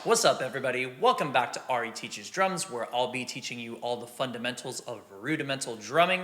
What's up, everybody? Welcome back to Ari Teaches Drums, where I'll be teaching you all the fundamentals of rudimental drumming.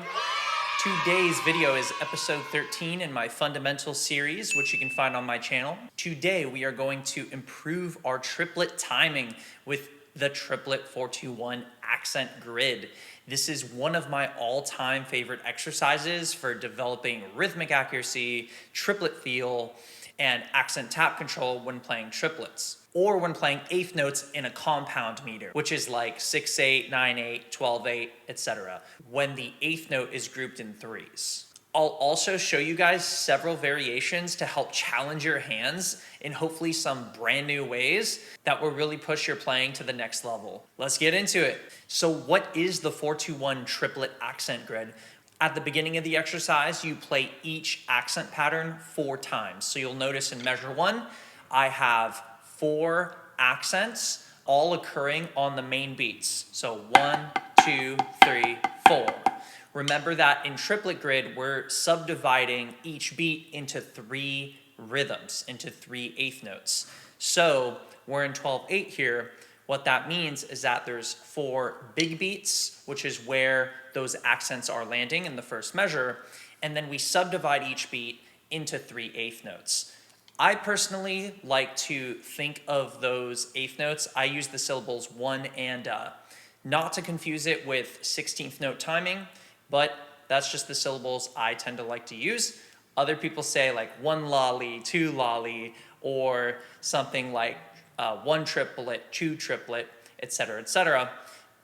Today's video is episode 13 in my fundamental series, which you can find on my channel. Today, we are going to improve our triplet timing with the Triplet 421 Accent Grid. This is one of my all-time favorite exercises for developing rhythmic accuracy, triplet feel, and accent tap control when playing triplets, or when playing eighth notes in a compound meter, which is like 6/8, 9/8, 12/8, etc., when the eighth note is grouped in threes. I'll also show you guys several variations to help challenge your hands in hopefully some brand new ways that will really push your playing to the next level. Let's get into it. So what is the 421 Triplet Accent Grid? At the beginning of the exercise, you play each accent pattern 4 times. So you'll notice in measure 1, I have 4 accents all occurring on the main beats. So 1, 2, 3, 4. Remember that in triplet grid, we're subdividing each beat into 3 rhythms, into 3 eighth notes. So we're in 12/8 here. What that means is that there's 4 big beats, which is where those accents are landing in the first measure, and then we subdivide each beat into 3 eighth notes. I personally like to think of those eighth notes. I use the syllables one and not to confuse it with 16th note timing, but that's just the syllables I tend to like to use. Other people say like 1 lolly, 2 lolly, or something like 1 triplet, 2 triplet, etc., etc.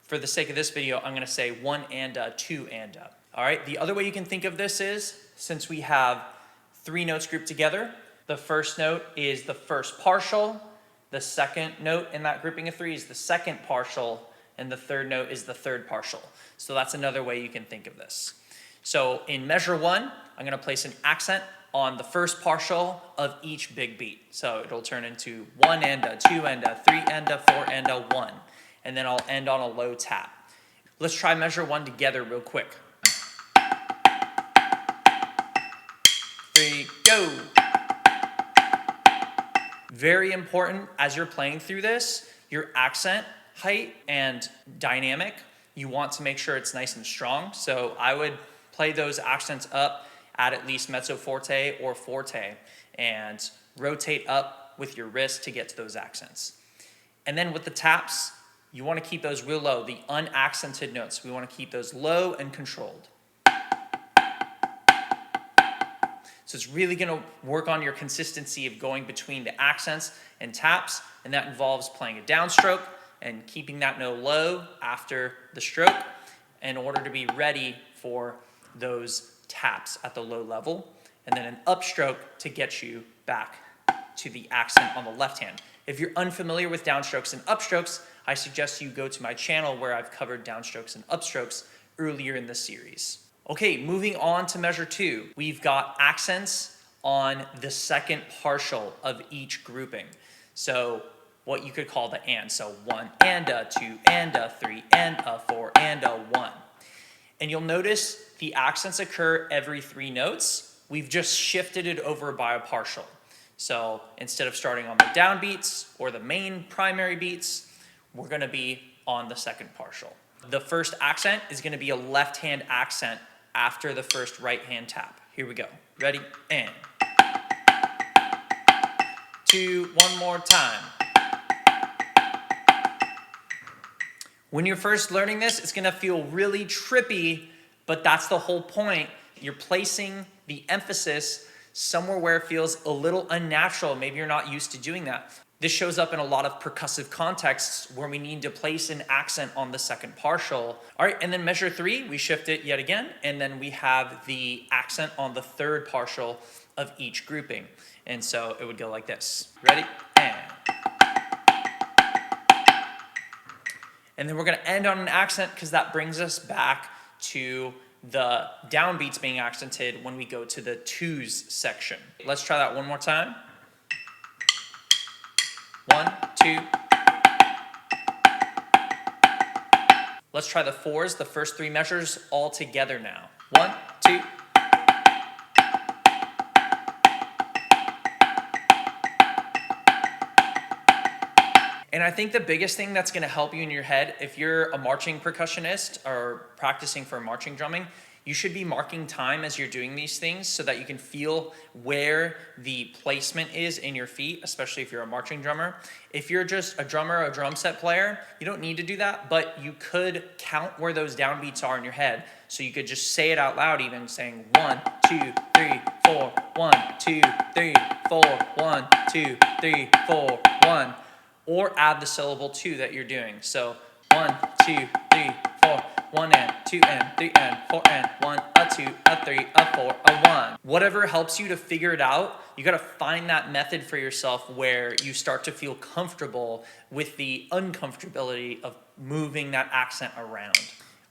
For the sake of this video, I'm going to say 1 and 2 and. All right, the other way you can think of this is, since we have 3 notes grouped together, the first note is the first partial, the second note in that grouping of 3 is the second partial, and the third note is the third partial. So that's another way you can think of this. So in measure 1, I'm going to place an accent on the first partial of each big beat. So it'll turn into 1 and 2 and 3 and 4 and 1. And then I'll end on a low tap. Let's try measure 1 together real quick. 3, go. Very important as you're playing through this, your accent height and dynamic, you want to make sure it's nice and strong. So I would play those accents up at least mezzo forte or forte and rotate up with your wrist to get to those accents. And then with the taps, you want to keep those real low, the unaccented notes. We want to keep those low and controlled. So it's really going to work on your consistency of going between the accents and taps, and that involves playing a downstroke and keeping that note low after the stroke in order to be ready for those taps at the low level, and then an upstroke to get you back to the accent on the left hand. If you're unfamiliar with downstrokes and upstrokes, I suggest you go to my channel where I've covered downstrokes and upstrokes earlier in the series. Okay, moving on to measure 2. We've got accents on the second partial of each grouping. So what you could call the and. So 1 and 2 and 3 and 4 and 1. And you'll notice the accents occur every 3 notes. We've just shifted it over by a partial. So instead of starting on the down beats or the main primary beats, we're going to be on the second partial. The first accent is going to be a left hand accent after the first right hand tap. Here we go. Ready? And 2, one more time. When you're first learning this, it's going to feel really trippy, but that's the whole point. You're placing the emphasis somewhere where it feels a little unnatural. Maybe you're not used to doing that. This shows up in a lot of percussive contexts where we need to place an accent on the second partial. All right, and then measure 3, we shift it yet again, and then we have the accent on the third partial of each grouping. And so it would go like this. Ready? And then we're going to end on an accent because that brings us back to the downbeats being accented when we go to the 2s section. Let's try that one more time. 1, 2. Let's try the 4s, the first 3 measures, all together now. 1, 2. And I think the biggest thing that's gonna help you in your head, if you're a marching percussionist or practicing for marching drumming, you should be marking time as you're doing these things so that you can feel where the placement is in your feet, especially if you're a marching drummer. If you're just a drummer or a drum set player, you don't need to do that, but you could count where those downbeats are in your head. So you could just say it out loud, even saying 1, 2, 3, 4, 1, 2, 3, 4, 1, 2, 3, 4, 1. Or add the syllable 2 that you're doing. So 1, 2, 3, 4, 1 and 2 and 3 and 4 and 1, a 2, a 3, a 4, a 1. Whatever helps you to figure it out, you gotta find that method for yourself where you start to feel comfortable with the uncomfortability of moving that accent around.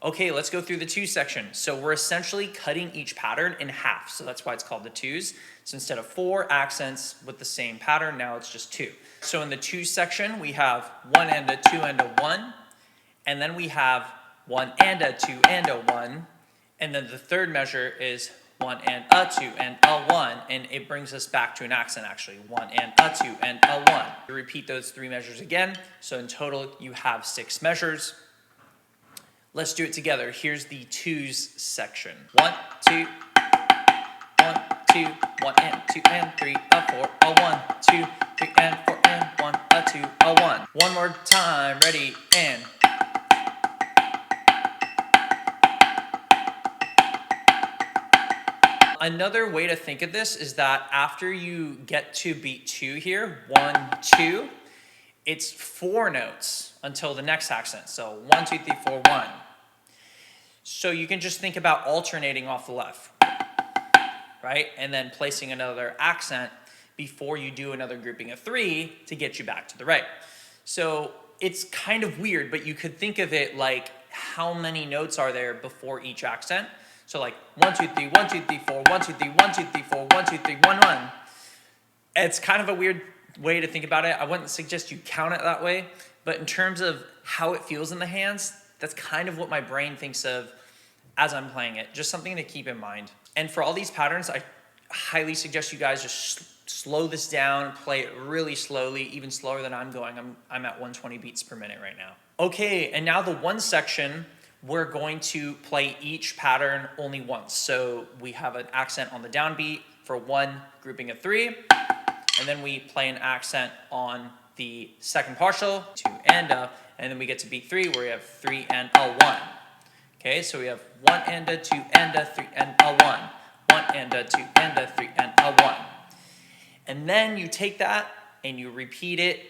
Okay, let's go through the 2 section. So we're essentially cutting each pattern in half. So that's why it's called the 2s. So instead of 4 accents with the same pattern, now it's just 2. So in the 2 section, we have 1 and a 2 and a 1. And then we have 1 and a 2 and a 1. And then the third measure is 1 and a 2 and a 1. And it brings us back to an accent actually. 1 and a 2 and a 1. You repeat those 3 measures again. So in total, you have 6 measures. Let's do it together. Here's the 2s section. 1, 2, 1, 2, 1 and 2 and 3, a 4, a 1, 2, 3 and 4 and 1, a 2, a 1. One more time, ready, and. Another way to think of this is that after you get to beat 2 here, 1, 2, it's 4 notes until the next accent. So 1, 2, 3, 4, 1. So you can just think about alternating off the left, right? And then placing another accent before you do another grouping of 3 to get you back to the right. So it's kind of weird, but you could think of it like how many notes are there before each accent. So like 1, 2, 3, 1, 2, 3, 4, 1, 2, 3, 1, 2, 3, 4, 1, 2, 3, 1, 1. It's kind of a weird way to think about it. I wouldn't suggest you count it that way, but in terms of how it feels in the hands, that's kind of what my brain thinks of as I'm playing it. Just something to keep in mind. And for all these patterns, I highly suggest you guys just slow this down, play it really slowly, even slower than I'm going. I'm at 120 beats per minute right now. Okay, and now the 1 section, we're going to play each pattern only once. So we have an accent on the downbeat for 1 grouping of 3, and then we play an accent on the second partial, 2 and a, and then we get to beat 3 where we have 3 and a 1. Okay, so we have 1 and a 2 and a 3 and a 1. 1 and a 2 and a 3 and a 1. And then you take that and you repeat it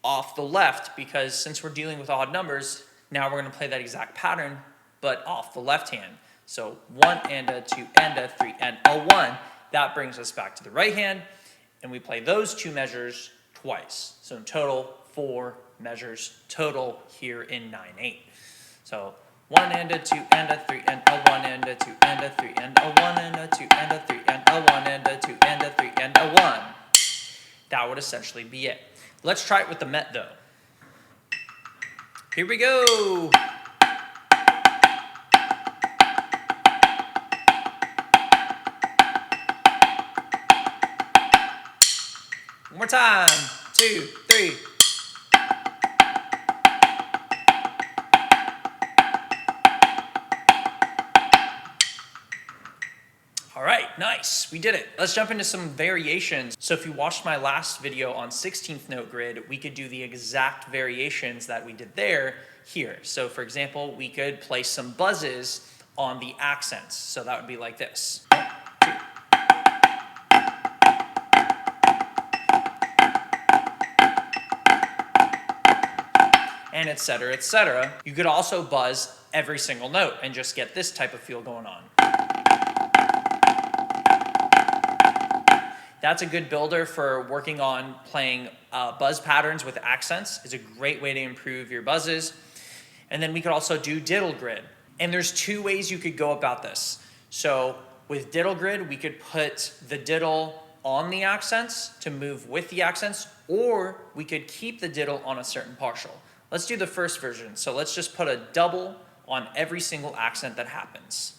off the left, because since we're dealing with odd numbers, now we're going to play that exact pattern, but off the left hand. So 1 and a 2 and a 3 and a 1. That brings us back to the right hand, and we play those 2 measures twice. So in total, 4 measures total here in 9/8. So 1 and a 2 and a 3 and a 1 and a 2 and a 3 and a 1 and a 2 and a 3 and a 1 and a 2 and a 3 and a 1. That would essentially be it. Let's try it with the Met though. Here we go. One more time. 2, 3. All right, nice, we did it. Let's jump into some variations. So if you watched my last video on 16th note grid, we could do the exact variations that we did there here. So for example, we could place some buzzes on the accents. So that would be like this. 1, 2. And et cetera, et cetera. You could also buzz every single note and just get this type of feel going on. That's a good builder for working on playing buzz patterns with accents. It's a great way to improve your buzzes. And then we could also do diddle grid. And there's 2 ways you could go about this. So with diddle grid, we could put the diddle on the accents to move with the accents, or we could keep the diddle on a certain partial. Let's do the first version. So let's just put a double on every single accent that happens.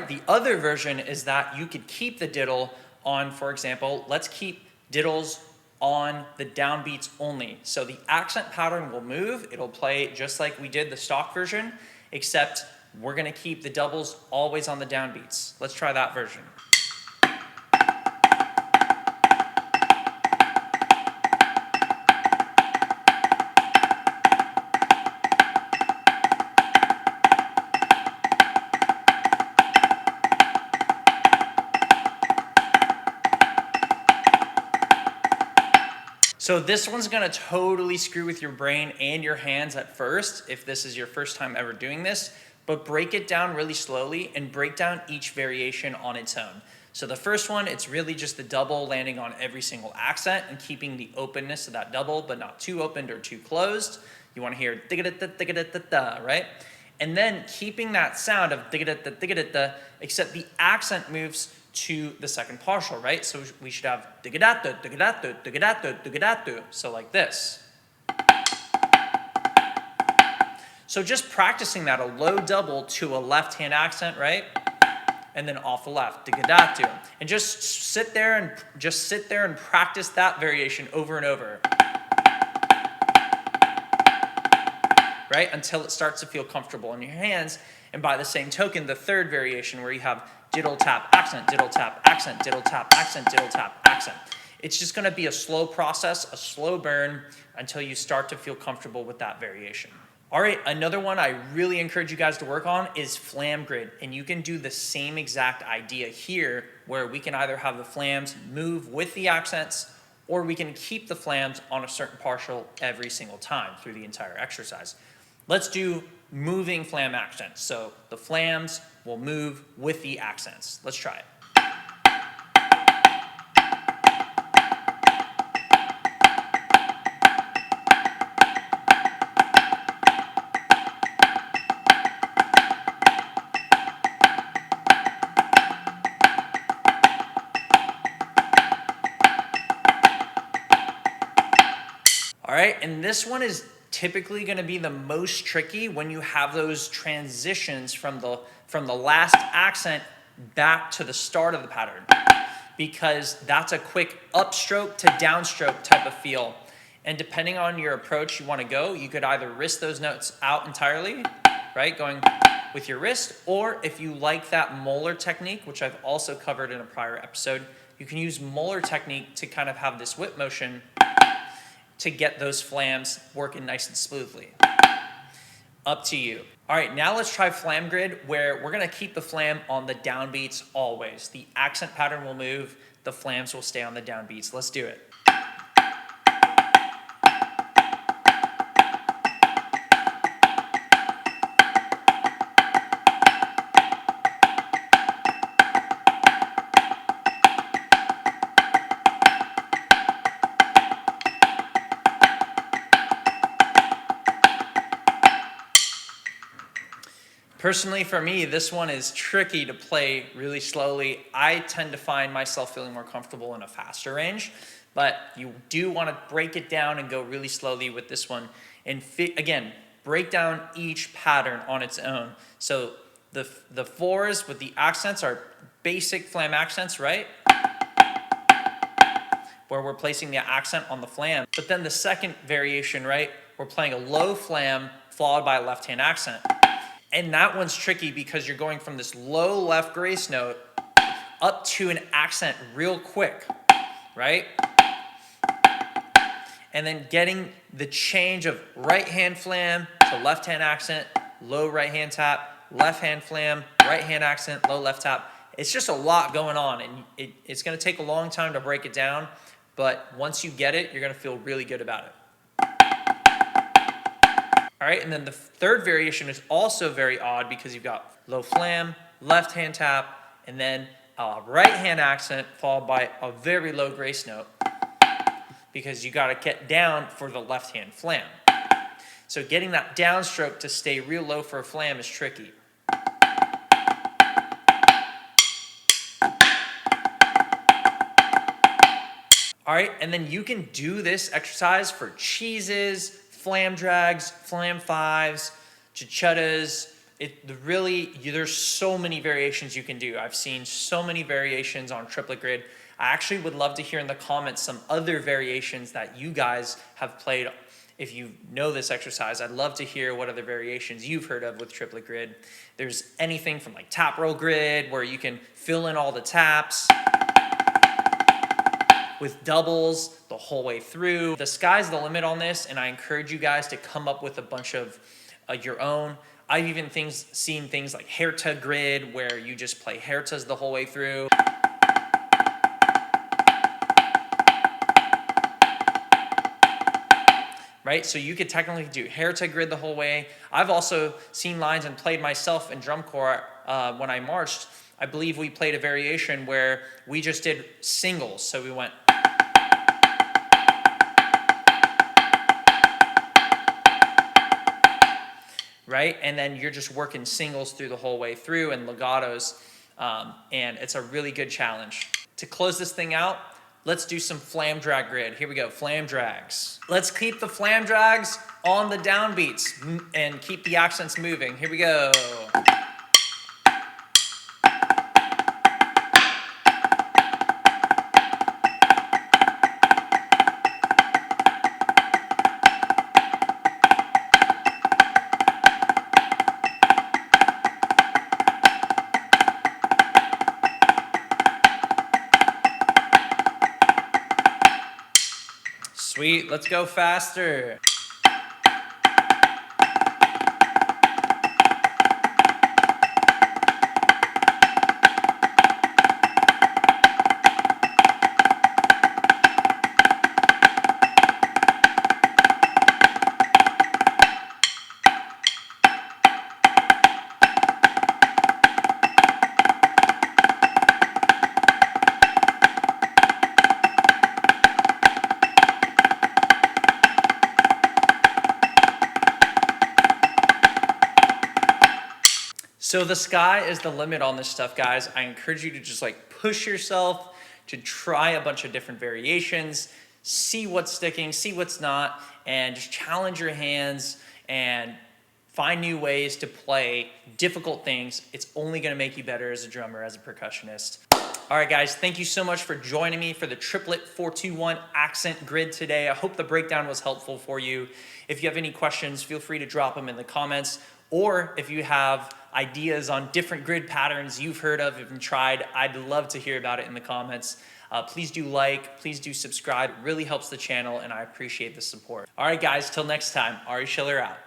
right, the other version is that you could keep the diddle on, for example, let's keep diddles on the downbeats only. So the accent pattern will move. It'll play just like we did the stock version, except we're gonna keep the doubles always on the downbeats. Let's try that version. So this one's gonna totally screw with your brain and your hands at first, if this is your first time ever doing this, but break it down really slowly and break down each variation on its own. So the first one, it's really just the double landing on every single accent and keeping the openness of that double, but not too opened or too closed. You wanna hear digga-da-da-da-da-da, right? And then keeping that sound of digga-da-da-da-da-da, except the accent moves to the second partial, right? So we should have digga-da-da, digga-da-da, digga-da-da, digga-da-da. So like this. So just practicing that, a low double to a left-hand accent, right? And then off the left, digga-da-da. And just sit there and practice that variation over and over. Right? Until it starts to feel comfortable in your hands. And by the same token, the third variation where you have diddle tap accent, diddle tap accent, diddle tap accent, diddle tap accent. It's just gonna be a slow process, a slow burn until you start to feel comfortable with that variation. All right, another one I really encourage you guys to work on is flam grid. And you can do the same exact idea here where we can either have the flams move with the accents or we can keep the flams on a certain partial every single time through the entire exercise. Let's do moving flam accents. So the flams will move with the accents. Let's try it. All right, and this one is typically going to be the most tricky when you have those transitions from the last accent back to the start of the pattern, because that's a quick upstroke to downstroke type of feel. And depending on your approach you want to go, you could either wrist those notes out entirely, right, going with your wrist, or if you like that molar technique, which I've also covered in a prior episode, you can use molar technique to kind of have this whip motion to get those flams working nice and smoothly. Up to you. All right, now let's try flam grid, where we're gonna keep the flam on the downbeats always. The accent pattern will move, the flams will stay on the downbeats. Let's do it. Personally, for me, this one is tricky to play really slowly. I tend to find myself feeling more comfortable in a faster range, but you do want to break it down and go really slowly with this one. And again, break down each pattern on its own. So the fours with the accents are basic flam accents, right? Where we're placing the accent on the flam. But then the second variation, right? We're playing a low flam followed by a left-hand accent. And that one's tricky because you're going from this low left grace note up to an accent real quick, right? And then getting the change of right hand flam to left hand accent, low right hand tap, left hand flam, right hand accent, low left tap. It's just a lot going on, and it's gonna take a long time to break it down, but once you get it, you're gonna feel really good about it. All right, and then the third variation is also very odd because you've got low flam, left hand tap, and then a right hand accent followed by a very low grace note because you got to get down for the left hand flam. So getting that downstroke to stay real low for a flam is tricky. All right, and then you can do this exercise for cheeses, flam drags, flam fives, chichettas, There's so many variations you can do. I've seen so many variations on Triplet Grid. I actually would love to hear in the comments some other variations that you guys have played. If you know this exercise, I'd love to hear what other variations you've heard of with Triplet Grid. There's anything from like tap roll grid, where you can fill in all the taps, with doubles the whole way through. The sky's the limit on this, and I encourage you guys to come up with a bunch of your own. I've even seen things like Herta grid, where you just play Hertas the whole way through. Right, so you could technically do Herta grid the whole way. I've also seen lines and played myself in drum corps when I marched. I believe we played a variation where we just did singles. So we went. Right, and then you're just working singles through the whole way through and legatos, and it's a really good challenge. To close this thing out, let's do some flam drag grid. Here we go, flam drags. Let's keep the flam drags on the downbeats and keep the accents moving. Here we go. Sweet, let's go faster. So the sky is the limit on this stuff, guys. I encourage you to just like push yourself to try a bunch of different variations, see what's sticking, see what's not, and just challenge your hands and find new ways to play difficult things. It's only gonna make you better as a drummer, as a percussionist. All right, guys, thank you so much for joining me for the Triplet 421 Accent Grid today. I hope the breakdown was helpful for you. If you have any questions, feel free to drop them in the comments. Or if you have ideas on different grid patterns you've heard of and tried, I'd love to hear about it in the comments. Please do like, please do subscribe. It really helps the channel, and I appreciate the support. All right, guys, till next time, Ari Schiller out.